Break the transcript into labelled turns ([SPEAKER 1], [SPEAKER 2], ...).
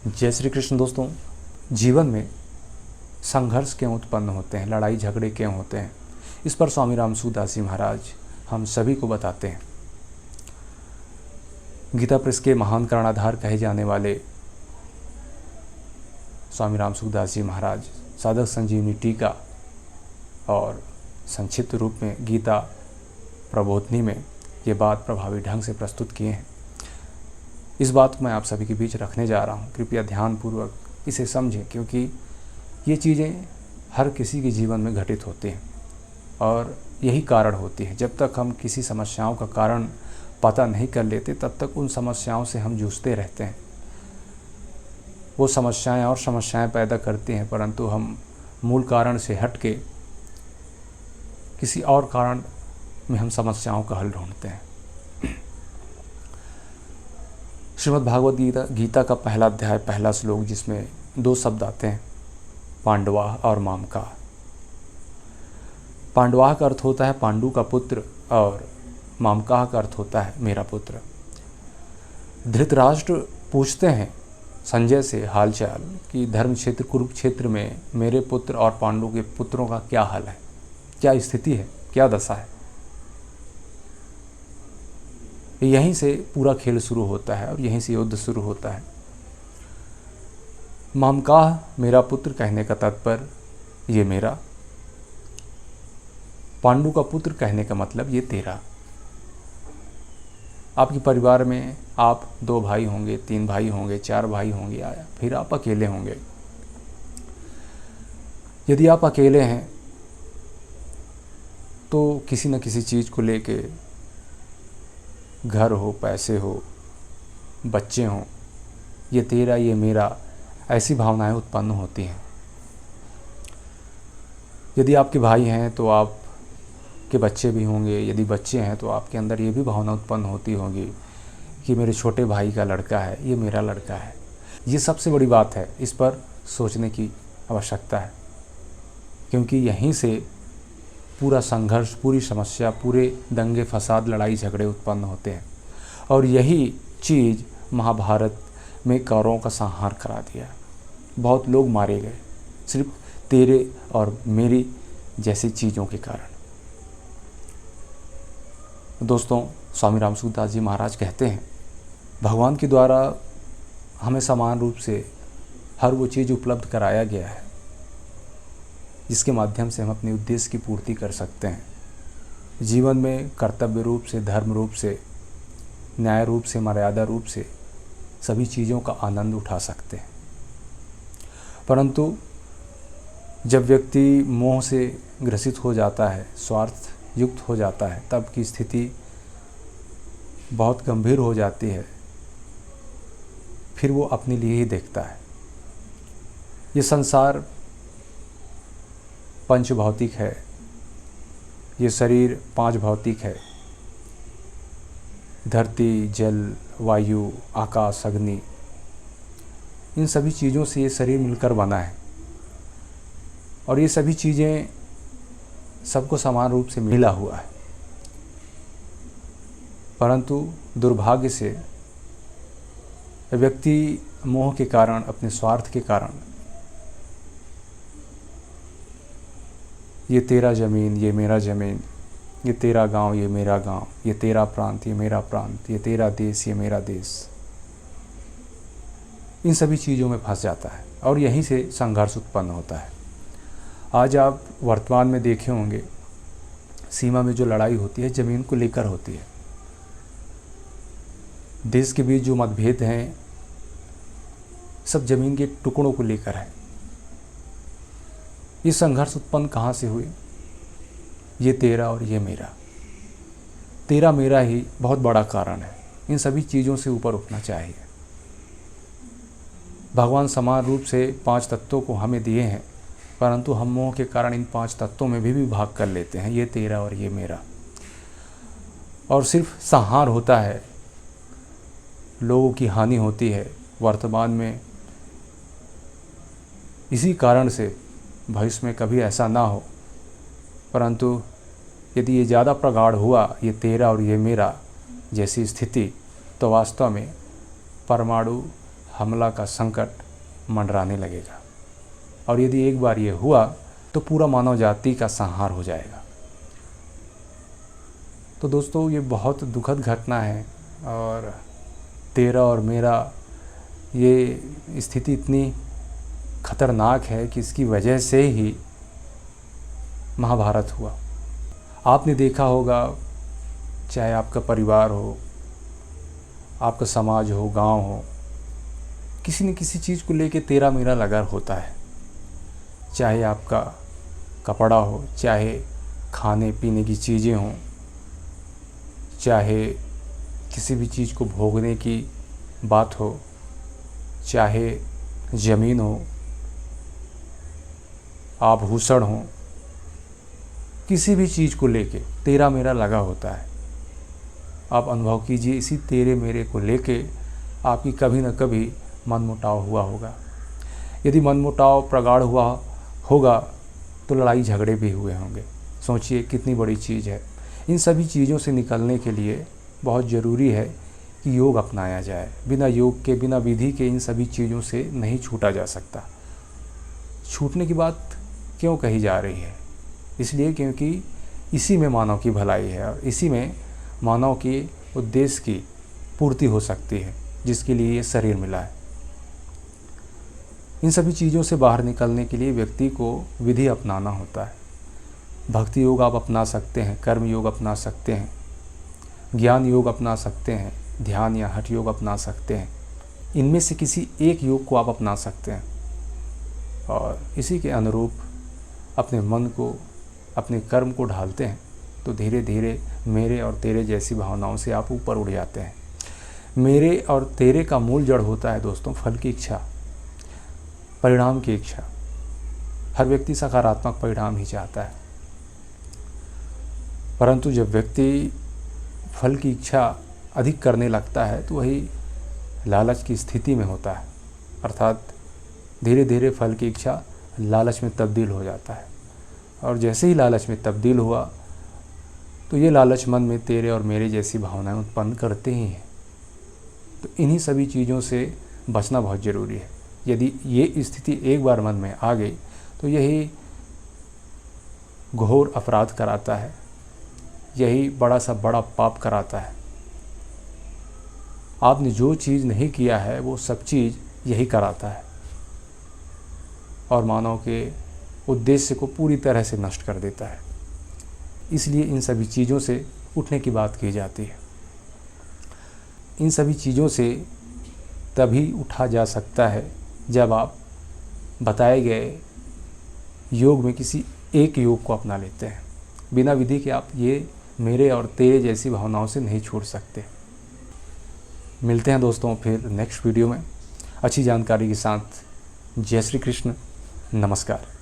[SPEAKER 1] जय श्री कृष्ण दोस्तों। जीवन में संघर्ष क्यों उत्पन्न होते हैं, लड़ाई झगड़े क्यों होते हैं, इस पर स्वामी राम सूदास जी महाराज हम सभी को बताते हैं। गीता प्रेस के महान कर्णाधार कहे जाने वाले स्वामी राम सूदास जी महाराज साधक संजीवनी टीका और संक्षिप्त रूप में गीता प्रबोधनी में ये बात प्रभावी ढंग से प्रस्तुत किए हैं। इस बात को मैं आप सभी के बीच रखने जा रहा हूँ। कृपया ध्यानपूर्वक इसे समझें, क्योंकि ये चीज़ें हर किसी के जीवन में घटित होती हैं और यही कारण होती है। जब तक हम किसी समस्याओं का कारण पता नहीं कर लेते, तब तक उन समस्याओं से हम जूझते रहते हैं। वो समस्याएं और समस्याएं पैदा करती हैं, परंतु हम मूल कारण से हट के किसी और कारण में हम समस्याओं का हल ढूंढते हैं। श्रीमद् भागवत गीता का पहला अध्याय पहला श्लोक, जिसमें 2 शब्द आते हैं, पांडवाह और मामका। पांडवाह का अर्थ होता है पांडु का पुत्र और मामकाह का अर्थ होता है मेरा पुत्र। धृतराष्ट्र पूछते हैं संजय से हालचाल कि धर्म क्षेत्र कुरुक्षेत्र में मेरे पुत्र और पांडु के पुत्रों का क्या हाल है, क्या स्थिति है, क्या दशा है। यहीं से पूरा खेल शुरू होता है और यहीं से युद्ध शुरू होता है। मामकाह मेरा पुत्र कहने का तात्पर्य ये मेरा, पांडु का पुत्र कहने का मतलब ये तेरा। आपके परिवार में आप 2 भाई होंगे, 3 भाई होंगे, 4 भाई होंगे, या फिर आप अकेले होंगे। यदि आप अकेले हैं तो किसी न किसी चीज़ को लेके, घर हो, पैसे हो, बच्चे हों, ये तेरा ये मेरा, ऐसी भावनाएं उत्पन्न होती हैं। यदि आपके भाई हैं तो आपके बच्चे भी होंगे, यदि बच्चे हैं तो आपके अंदर ये भी भावना उत्पन्न होती होगी कि मेरे छोटे भाई का लड़का है, ये मेरा लड़का है। ये सबसे बड़ी बात है, इस पर सोचने की आवश्यकता है, क्योंकि यहीं से पूरा संघर्ष, पूरी समस्या, पूरे दंगे फसाद, लड़ाई झगड़े उत्पन्न होते हैं। और यही चीज़ महाभारत में कौरवों का संहार करा दिया। बहुत लोग मारे गए सिर्फ तेरे और मेरी जैसी चीज़ों के कारण। दोस्तों, स्वामी राम सूदास जी महाराज कहते हैं, भगवान के द्वारा हमें समान रूप से हर वो चीज़ उपलब्ध कराया गया है जिसके माध्यम से हम अपने उद्देश्य की पूर्ति कर सकते हैं। जीवन में कर्तव्य रूप से, धर्म रूप से, न्याय रूप से, मर्यादा रूप से सभी चीज़ों का आनंद उठा सकते हैं। परंतु जब व्यक्ति मोह से ग्रसित हो जाता है, स्वार्थ युक्त हो जाता है, तब की स्थिति बहुत गंभीर हो जाती है। फिर वो अपने लिए ही देखता है। ये संसार पंच भौतिक है, ये शरीर 5 भौतिक है, धरती, जल, वायु, आकाश, अग्नि, इन सभी चीज़ों से ये शरीर मिलकर बना है। और ये सभी चीज़ें सबको समान रूप से मिला हुआ है। परंतु दुर्भाग्य से व्यक्ति मोह के कारण, अपने स्वार्थ के कारण, ये तेरा ज़मीन, ये मेरा ज़मीन, ये तेरा गांव, ये मेरा गांव, ये तेरा प्रांत, ये मेरा प्रांत, ये तेरा देश, ये मेरा देश, इन सभी चीज़ों में फंस जाता है और यहीं से संघर्ष उत्पन्न होता है। आज आप वर्तमान में देखे होंगे, सीमा में जो लड़ाई होती है ज़मीन को लेकर होती है। देश के बीच जो मतभेद हैं, सब ज़मीन के टुकड़ों को लेकर है। ये संघर्ष उत्पन्न कहाँ से हुए? ये तेरा और ये मेरा, तेरा मेरा ही बहुत बड़ा कारण है। इन सभी चीज़ों से ऊपर उठना चाहिए। भगवान समान रूप से 5 तत्वों को हमें दिए हैं, परंतु हम मोह के कारण इन 5 तत्वों में भी विभाग कर लेते हैं, ये तेरा और ये मेरा। और सिर्फ संहार होता है, लोगों की हानि होती है वर्तमान में। इसी कारण से भविष्य में कभी ऐसा ना हो, परंतु यदि ये ज़्यादा प्रगाढ़ हुआ, ये तेरा और ये मेरा जैसी स्थिति, तो वास्तव में परमाणु हमला का संकट मंडराने लगेगा। और यदि एक बार ये हुआ तो पूरा मानव जाति का संहार हो जाएगा। तो दोस्तों, ये बहुत दुखद घटना है और तेरा और मेरा ये स्थिति इतनी खतरनाक है कि इसकी वजह से ही महाभारत हुआ। आपने देखा होगा, चाहे आपका परिवार हो, आपका समाज हो, गांव हो, किसी न किसी चीज़ को लेके तेरा मेरा लगा होता है। चाहे आपका कपड़ा हो, चाहे खाने पीने की चीज़ें हों, चाहे किसी भी चीज़ को भोगने की बात हो, चाहे ज़मीन हो, आभूषण हो, किसी भी चीज़ को लेके तेरा मेरा लगा होता है। आप अनुभव कीजिए, इसी तेरे मेरे को लेके आपकी कभी न कभी मनमुटाव हुआ होगा। यदि मनमुटाव प्रगाढ़ हुआ होगा तो लड़ाई झगड़े भी हुए होंगे। सोचिए कितनी बड़ी चीज़ है। इन सभी चीज़ों से निकलने के लिए बहुत ज़रूरी है कि योग अपनाया जाए। बिना योग के, बिना विधि के इन सभी चीज़ों से नहीं छूटा जा सकता। छूटने की बात क्यों कही जा रही है? इसलिए क्योंकि इसी में मानव की भलाई है और इसी में मानव के उद्देश्य की पूर्ति हो सकती है, जिसके लिए ये शरीर मिला है। इन सभी चीज़ों से बाहर निकलने के लिए व्यक्ति को विधि अपनाना होता है। भक्ति योग आप अपना सकते हैं, कर्म योग अपना सकते हैं, ज्ञान योग अपना सकते हैं, ध्यान या हठ योग अपना सकते हैं। इनमें से किसी एक योग को आप अपना सकते हैं और इसी के अनुरूप अपने मन को, अपने कर्म को ढालते हैं तो धीरे धीरे मेरे और तेरे जैसी भावनाओं से आप ऊपर उठ जाते हैं। मेरे और तेरे का मूल जड़ होता है दोस्तों फल की इच्छा, परिणाम की इच्छा। हर व्यक्ति सकारात्मक परिणाम ही चाहता है, परंतु जब व्यक्ति फल की इच्छा अधिक करने लगता है तो वही लालच की स्थिति में होता है, अर्थात धीरे धीरे फल की इच्छा लालच में तब्दील हो जाता है। और जैसे ही लालच में तब्दील हुआ तो ये लालच मन में तेरे और मेरे जैसी भावनाएं उत्पन्न करते ही हैं। तो इन्हीं सभी चीज़ों से बचना बहुत ज़रूरी है। यदि ये स्थिति एक बार मन में आ गई तो यही घोर अपराध कराता है, यही बड़ा सा बड़ा पाप कराता है। आपने जो चीज़ नहीं किया है वो सब चीज़ यही कराता है और मानव के उद्देश्य को पूरी तरह से नष्ट कर देता है। इसलिए इन सभी चीज़ों से उठने की बात की जाती है। इन सभी चीज़ों से तभी उठा जा सकता है जब आप बताए गए योग में किसी एक योग को अपना लेते हैं। बिना विधि के आप ये मेरे और तेरे जैसी भावनाओं से नहीं छूट सकते। मिलते हैं दोस्तों फिर नेक्स्ट वीडियो में अच्छी जानकारी के साथ। जय श्री कृष्ण, नमस्कार।